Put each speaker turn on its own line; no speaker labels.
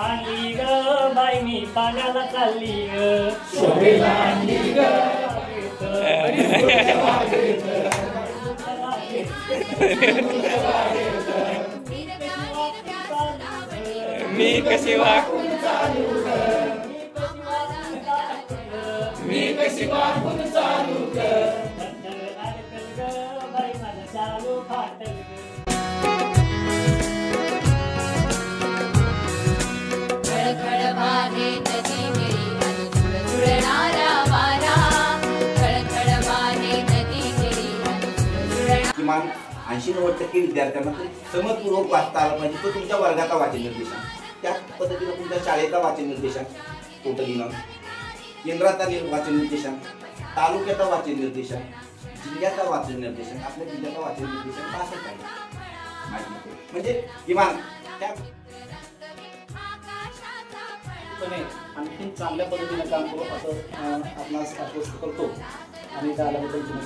आणली ग बाई मी पाण्याला चालली ग
मी कशी वाकून चालू
किमान 80-90% विद्यार्थ्यांना समजपूर्वक वाचता आलं पाहिजे. तो तुमच्या वर्गाचा वाचन निर्देशांक, त्याच पद्धतीनं तुमच्या शाळेचा वाचन निर्देशांक, पोर्टलीनं केंद्राचा वाचन निर्देशांक, तालुक्याचा वाचन निर्देशांक, जिल्ह्याचा वाचन निर्देशांक, आपल्या जिल्ह्याचा वाचन निर्देशांक असं पाहिजे माहिती. म्हणजे किमान त्या
आणखी चांगल्या पद्धतीने काम करू असं आपणास आश्वस्त करतो आणि त्याबद्दल तुम्ही